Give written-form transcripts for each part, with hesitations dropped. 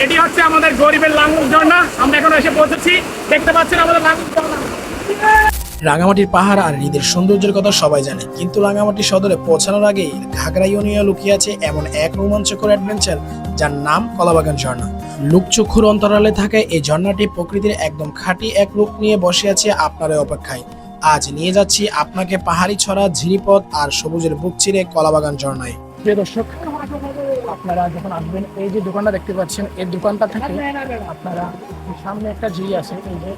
এটি হচ্ছে আমাদের গরিবের লাঙ্গল ঝর্ণা। আমরা এখন এসে পৌঁছেছি, দেখতে পাচ্ছেন আমাদের লাঙ্গল ঝর্ণা। রাঙামাটির পাহাড় আর হ্রদের সৌন্দর্যের কথা সবাই জানে, কিন্তু রাঙামাটি সদরে পৌঁছানোর আগেই ঘাগড়া ইউনিয়নে লুকিয়ে আছে এমন এক রোমাঞ্চকর অ্যাডভেঞ্চার যার নাম কলাবাগান ঝর্ণা। লুকচক্ষুর অন্তরালে থাকা এই ঝর্ণাটি প্রকৃতির একদম খাঁটি এক রূপ নিয়ে বসে আছে আপনার অপেক্ষায়। আজ নিয়ে যাচ্ছি আপনাকে পাহাড়ি ছড়া, ঝিরিপথ আর সবুজের বুক চিরে কলাবাগান ঝর্ণায়। প্রিয় দর্শক, আপনারা যখন আসবেন এই যে দোকানটা দেখতে পাচ্ছেন, এই দোকানটা থেকে আপনারা সামনে একটা ঝিরি আছে,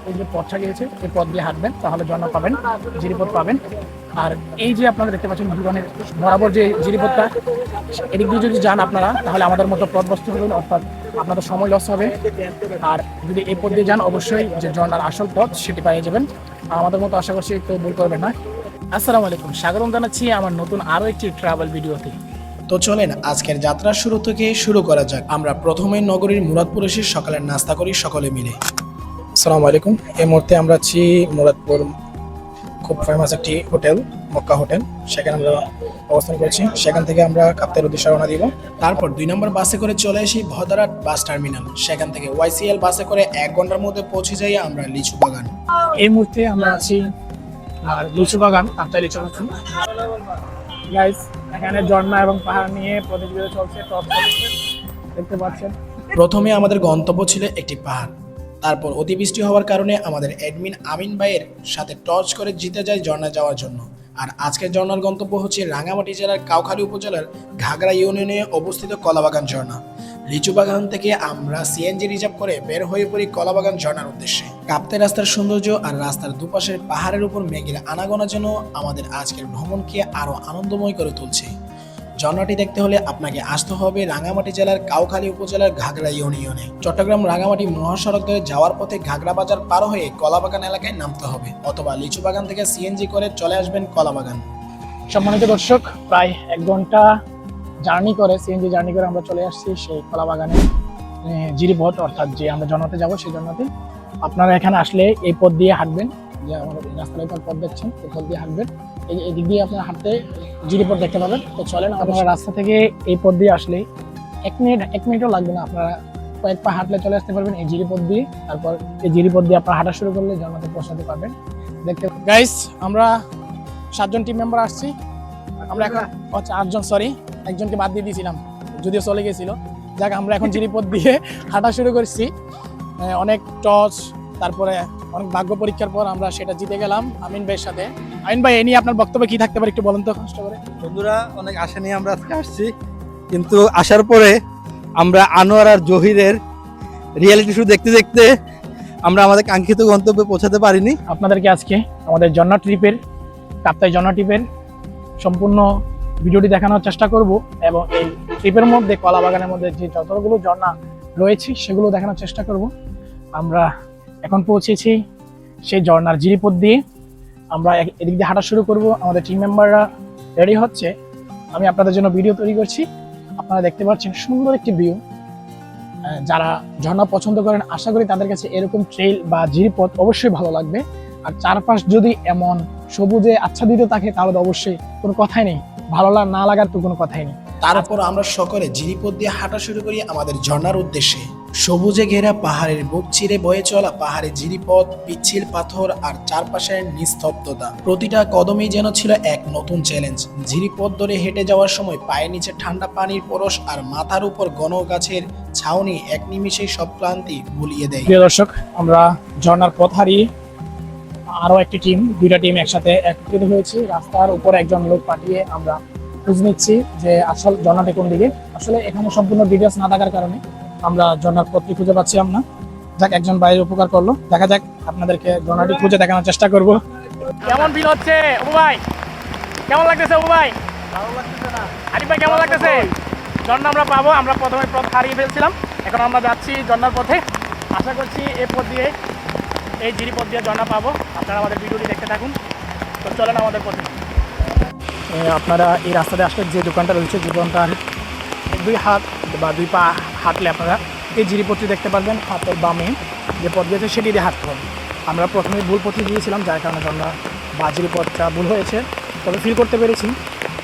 এই যে পথটা গিয়েছে, এই পথ দিয়ে হাঁটবেন, তাহলে ঝর্ণা পাবেন, ঝিরিপথ পাবেন। আর এই যে আপনারা দেখতে পাচ্ছেন দোকানের বরাবর যে ঝিরিপথটা, এদিক দিয়ে যদি যান আপনারা, তাহলে আমাদের মতো পথভ্রষ্ট হবেন, অর্থাৎ আপনাদের সময় লস হবে। আর যদি এই পথ দিয়ে যান, অবশ্যই যে ঝর্ণার আসল পথ সেটি পেয়ে যাবেন। আমাদের মতো আশা করছি কেউ ভুল করবেন না। আসসালামু আলাইকুম, স্বাগতম জানাচ্ছি আমার নতুন আরও একটি ট্রাভেল ভিডিওতে। তো চলেন আজকের যাত্রা শুরু থেকে শুরু করা যাক। আমরা প্রথমে নগরীর মুরাদপুর এসে সকালের নাস্তা করি সকলে মিলে। আসসালামু আলাইকুম। এই মুহূর্তে আমরা আছি মুরাদপুর, খুব ফেমাস একটি হোটেল, মক্কা হোটেল। সেখানে আমরা অবস্থান করছি। সেখান থেকে আমরা কাপ্তাইয়ের উদ্দেশ্যে রওনা দিব। তারপর 2 নম্বর বাসে করে চলে আসি ভদ্রাট বাস টার্মিনাল। সেখান থেকে YCL বাসে করে 1 ঘন্টার মধ্যে পৌঁছে যাই আমরা লিচু বাগান। এই মুহূর্তে আমরা আছি আর লিচু বাগান, কাপ্তাই লিচু বাগান। গাইস, এখানে ঝর্ণা এবং পাহাড় নিয়ে প্রতিযোগিতা চলছে, টপ চলছে, দেখতে পাচ্ছেন। প্রথমে আমাদের গন্তব্য ছিল একটি পাহাড়। তারপর অতিবৃষ্টি হওয়ার কারণে আমাদের অ্যাডমিন আমিন ভাইয়ের সাথে টর্চ করে জিতে যায় ঝর্ণা যাওয়ার জন্য। আর আজকের ঝর্ণার গন্তব্য হচ্ছে রাঙামাটি জেলার কাউখালী উপজেলার ঘাগড়া ইউনিয়নে অবস্থিত কলাবাগান ঝর্ণা। লিচু বাগান থেকে আমরা সিএনজি রিজার্ভ করে বের হয়ে পড়ি কলাবাগান ঝর্ণার উদ্দেশ্যে। কাপ্তাই রাস্তার সৌন্দর্য আর রাস্তার দুপাশের পাহাড়ের উপর মেঘের আনাগোনা যেন আমাদের আজকের ভ্রমণকে আরো আনন্দময় করে তুলছে। ঝর্ণাটি দেখতে হলে আপনাকে আসতে হবে রাঙামাটি জেলার কাউখালী উপজেলার ঘাগড়া ইউনিয়নে। চট্টগ্রাম রাঙামাটি মহাসড়ক ধরে যাওয়ার পথে ঘাগড়া বাজার পার হয়ে কলাবাগান এলাকায় নামতে হবে, অথবা লিচু বাগান থেকে সিএনজি করে চলে আসবেন কলাবাগান। সম্মানিত দর্শক, প্রায় 1 ঘন্টা জার্নি করে, সিএনজি জার্নি করে আমরা চলে আসছি সেই কলাবাগানে জিরিপথ, অর্থাৎ যে আমরা ঝর্ণাতে যাবো সেই ঝর্ণাতে। আপনারা এখানে আসলে এই পথ দিয়ে হাঁটবেন, যে আমাদের রাস্তার পথ দেখছেন, এই পথ দিয়ে হাঁটবেন। এই দিক দিয়ে আপনারা হাঁটতে জিরিপথ দেখতে পাবেন। তো চলেন, আপনারা রাস্তা থেকে এই পথ দিয়ে আসলে 1 মিনিটও লাগবে না, আপনারা কয়েক পা হাঁটলে চলে আসতে পারবেন এই জিরিপথ দিয়ে। তারপর এই জিরিপথ দিয়ে আপনারা হাঁটা শুরু করলে ঝর্ণাতে পৌঁছাতে পারবেন। দেখতে গাইস, আমরা 7 জন টিম মেম্বার আসছি। আমরা এখন 8 জন, সরি, একজনকে বাদ দিয়ে দিয়েছিলাম, যদিও চলে গেছিল। যাক, আমরা এখন জিরিপথ দিয়ে হাঁটা শুরু করছি। অনেক টস, তারপরে অনেক ভাগ্য পরীক্ষার পর আমরা সেটা জিতে গেলাম আমিন ভাইয়ের সাথে। আমিন ভাই, এ নিয়ে আপনার বক্তব্য কি থাকতে পারে একটু বলেন তো কষ্ট করে। বন্ধুরা, অনেক আশা নিয়ে আমরা আজকে আসছি, কিন্তু আসার পরে আমরা আনোয়ার আর জহিরের রিয়েলিটি শো দেখতে দেখতে আমরা আমাদের কাঙ্ক্ষিত গন্তব্যে পৌঁছাতে পারিনি। আপনাদেরকে আজকে আমাদের ঝর্ণা ট্রিপের, কাপ্তাই ঝর্ণা ট্রিপের সম্পূর্ণ ভিডিওটি দেখানোর চেষ্টা করব, এবং এই ট্রিপের মধ্যে কলাবাগানের মধ্যে যে যতগুলো ঝর্ণা রয়েছে সেগুলো দেখানোর চেষ্টা করব। আমরা এখন পৌঁছেছি সেই ঝর্ণার জিরিপথ দিয়ে। আমরা এদিক দিয়ে হাঁটা শুরু করব, আমাদের টিম মেম্বাররা রেডি হচ্ছে। আমি আপনাদের জন্য ভিডিও তৈরি করছি। আপনারা দেখতে পাচ্ছেন সুন্দর একটি ভিউ। যারা ঝর্ণা পছন্দ করেন, আশা করি তাদের কাছে এরকম ট্রেইল বা জিরিপথ অবশ্যই ভালো লাগবে। আর চারপাশ যদি এমন সবুজে আচ্ছাদিত থাকে, তাহলে তো অবশ্যই কোনো কথাই নেই, ভালো না লাগার তো কোনো কথাই নেই। তারপর আমরা সকলে জিরিপথ দিয়ে হাঁটা শুরু করি আমাদের ঝর্ণার উদ্দেশ্যে। সবুজে ঘেরা পাহাড়ের বুক চিরে বয়ে চলা পাহাড়ে জিরিপথ, পিচ্ছিল পাথর আর চারপাশের নিস্তব্ধতা, প্রতিটা কদমেই যেন ছিল এক নতুন চ্যালেঞ্জ। জিরিপথ ধরে হেঁটে যাওয়ার সময় পায়ের নিচে ঠান্ডা পানির পরশ আর মাথার উপর ঘন গাছের ছাউনি এক নিমিষেই সব ক্লান্তি ভুলিয়ে দেয়। প্রিয় দর্শক, আমরা ঝর্ণার পথ হারিয়ে আরো একটি টিম, 2টা টিম একসাথে একত্রিত হয়েছি। রাস্তার উপরে একজন লোক পাঠিয়ে আমরা খোঁজ নিচ্ছি যে আসল ঝর্ণাটি কোন দিকে। আসলে এখানে সম্পূর্ণ ডিটেলস না থাকার কারণে আমরা ঝর্ণার পথটি খুঁজে পাচ্ছিলাম না। যাক, একজন ভাইয়ের উপকার করলো। দেখা যাক, আপনাদেরকে ঝর্ণাটি খুঁজে দেখানোর চেষ্টা করব। কেমন ফিল হচ্ছে অপু ভাই? কেমন লাগতেছে অপু ভাই? ভালো লাগতেছে না। আরিফ ভাই, কেমন লাগতেছে? ঝর্ণা আমরা পাবো। আমরা প্রথমে পথ হারিয়ে ফেলছিলাম, এখন আমরা যাচ্ছি ঝর্ণার পথে। আশা করছি এই পথ দিয়ে, এই জিরিপথ দিয়ে ঝর্ণা পাবো। আপনারা আমাদের ভিডিওটি দেখতে থাকুন। তো চলেন আমাদের পথে। আপনারা এই রাস্তাতে আসলে যে দোকানটা রয়েছে, যে দোকানটার 2 হাত বা 2 পা হাঁটলে আপনারা এই জিরিপথটি দেখতে পারবেন। হাতের বামে যে পথ দিয়েছে সেটি দিয়ে হাঁটতে হবে। আমরা প্রথমে ভুল পথে গিয়েছিলাম, যার কারণে ঝর্ণা বা জিরিপথটা ভুল হয়েছে। তবে ফিল করতে পেরেছি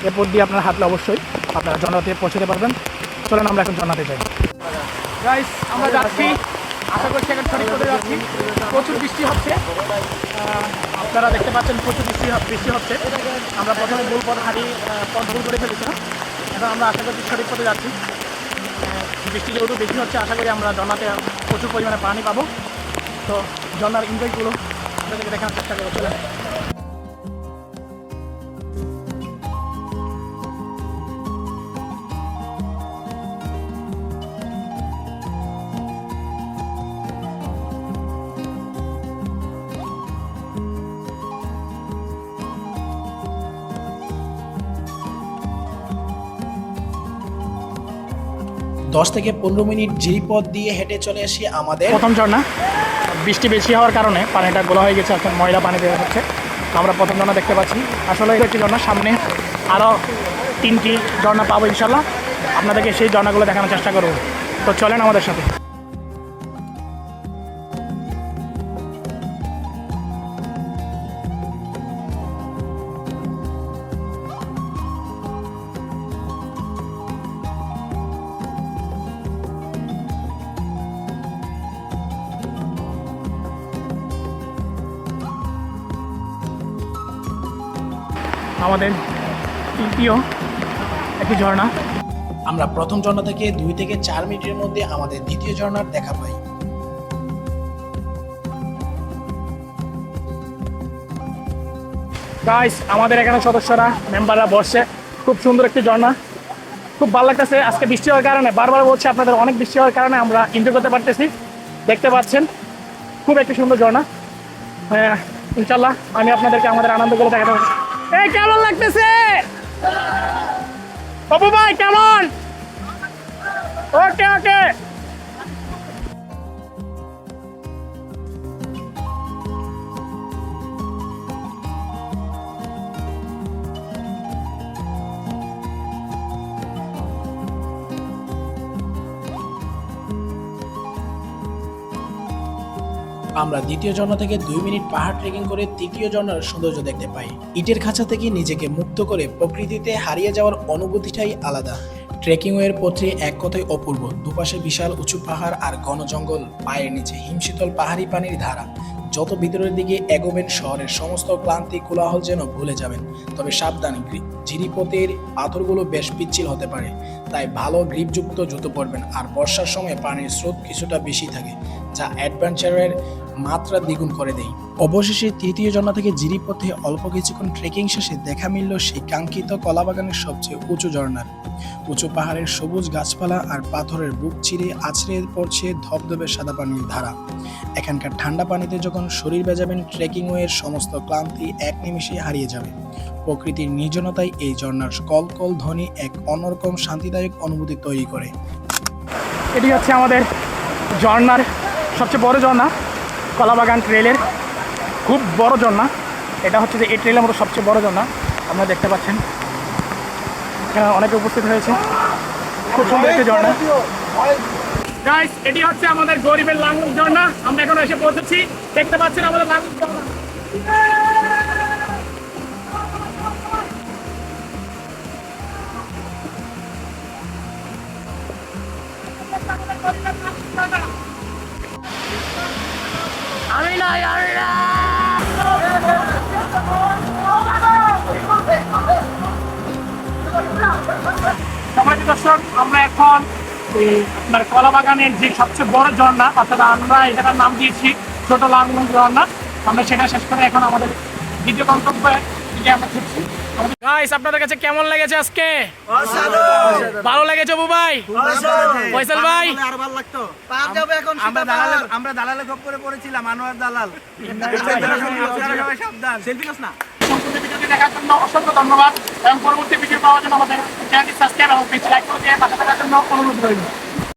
এ পথ দিয়ে আপনারা হাঁটলে অবশ্যই আপনারা ঝর্ণাতে পৌঁছতে পারবেন। চলেন আমরা এখন ঝর্ণাতে যাই। গাইস আমরা যাচ্ছি, আশা করছি এখন সঠিক পথে যাচ্ছি। প্রচুর বৃষ্টি হচ্ছে, আপনারা দেখতে পাচ্ছেন প্রচুর বৃষ্টি হচ্ছে। আমরা প্রথমে ভুল পথ ভুল করে ফেলেছিলাম, এখন আমরা আশা করছি সঠিক পথে যাচ্ছি। বৃষ্টি যেহেতু বেশি হচ্ছে, আশা করি আমরা ঝর্ণাতে প্রচুর পরিমাণে পানি পাবো। তো ঝর্ণার এনজয়গুলো আপনাদেরকে দেখানোর চেষ্টা করবো। চলেন। দশ থেকে 15 মিনিট জিরিপথ দিয়ে হেঁটে চলে আসি আমাদের প্রথম ঝর্ণা। বৃষ্টি বেশি হওয়ার কারণে পানিটা গোলা হয়ে গেছে, এখন ময়লা পানি দেওয়া হচ্ছে। আমরা প্রথম ঝর্ণা দেখতে পাচ্ছি। আসলে একটি ঝর্ণা, সামনে আরও 3টি ঝর্ণা পাবো ইনশাল্লাহ। আপনাদেরকে সেই ঝর্ণাগুলো দেখানোর চেষ্টা করবো। তো চলেন আমাদের সাথে। আমাদের তৃতীয় একটি ঝর্ণা। আমরা প্রথম ঝর্ণা থেকে 2 থেকে 4 মিনিটের মধ্যে আমাদের দ্বিতীয় ঝর্ণার দেখা পাই। গাইস আমাদের এখানে সদস্যরা মেম্বাররা বসছে। খুব সুন্দর একটি ঝর্ণা, খুব ভালো লাগতেছে। আজকে বৃষ্টি হওয়ার কারণে, বারবার বলছি আপনাদের, অনেক বৃষ্টি হওয়ার কারণে আমরা এনজয় করতে পারতেছি। দেখতে পাচ্ছেন খুব একটি সুন্দর ঝর্ণা। ইনশাল্লাহ আমি আপনাদেরকে আমাদের আনন্দগুলো দেখাতে পারি। এই কেমন লাগতেছে বাবু ভাই, কেমন? ওকে ওকে। আমরা দ্বিতীয় ঝর্ণা থেকে 2 মিনিট পাহাড় ট্রেকিং করে তৃতীয় ঝর্ণার সৌন্দর্য দেখতে পাই। ইটের খাঁচা থেকে নিজেকে মুক্ত করে প্রকৃতিতে হারিয়ে যাওয়ার অনুভূতিটাই আলাদা। ট্রেকিং এর পথে এক কথায় অপূর্ব। দুপাশে বিশাল উঁচু পাহাড় আর ঘন জঙ্গল, পায়ের নিচে হিমশীতল পাহাড়ি পানির ধারা। যত ভিতরের দিকে এগোবেন শহরের সমস্ত ক্লান্তি কোলাহল যেন ভুলে যাবেন। তবে সাবধান, জিরিপথের পাথরগুলো বেশ পিচ্ছিল হতে পারে, তাই ভালো গ্রিপযুক্ত জুতো পরবেন। আর বর্ষার সময় পানির স্রোত কিছুটা বেশি থাকে, যা অ্যাডভেঞ্চারের মাত্রা দ্বিগুণ করে দেয়। অবশেষে তৃতীয় ঝর্ণা থেকে জিরিপথে অল্প কিছুক্ষণ ট্রেকিং শেষে দেখা মিলল সেই কাঙ্ক্ষিত কলাবাগানের সবচেয়ে উঁচু ঝর্ণার। উঁচু পাহাড়ের সবুজ গাছপালা আর পাথরের বুক চিরে আছড়ে পড়ছে ধবধবে সাদা পানির ধারা। এখানকার ঠান্ডা পানিতে যখন শরীর ভেজাবেন, ট্রেকিং ওয়ের সমস্ত ক্লান্তি এক নিমিষে হারিয়ে যাবে। প্রকৃতির নির্জনতায় এই ঝর্ণার কলকল ধ্বনি এক অন্যরকম শান্তিদায়ক অনুভূতি তৈরি করে। এটি হচ্ছে আমাদের ঝর্ণার সবচেয়ে বড় ঝর্ণা, কলাবাগান ট্রেলের খুব বড় ঝর্ণা। এটা হচ্ছে যে এই ট্রেলের মতো সবচেয়ে বড় ঝর্ণা। আপনারা দেখতে পাচ্ছেন এখানে অনেকে উপস্থিত হয়েছে। খুব সুন্দর একটি ঝর্ণা। গাইস এটি হচ্ছে আমাদের গরিবের লাঙ্গল ঝর্ণা। আমরা এখন এসে পৌঁছেছি, দেখতে পাচ্ছেন আমাদের লাঙ্গল ঝর্ণা। আমি নাই, আমি না। সমাজী দর্শক, আমরা এখন আপনার কলাবাগানের যে সবচেয়ে বড় ঝর্ণা, অর্থাৎ আমরা এটার নাম দিয়েছি ছোট লাঙ্গল ঝর্ণা। আমরা সেটা শেষ করে এখন আমাদের দ্বিতীয় গন্তব্যে আমরা ছুটছি। গাইস আপনাদের কাছে কেমন লেগেছে আজকে? ভালো লেগেছে বুবাই, ফয়সাল ভাই? আরো ভালো লাগতো। আমরা দালালে খপ করে পড়েছিলাম, আনোয়ার দালাল। সবাই সাবধান, সেলফি নাস না। ভিডিওটি দেখার জন্য অসংখ্য ধন্যবাদ এবং পরবর্তী ভিডিও পাওয়ার জন্য আমাদের চ্যানেলটি সাবস্ক্রাইব এবং পেজ লাইক করে দিয়ে পাশে থাকার জন্য অনুরোধ রইল।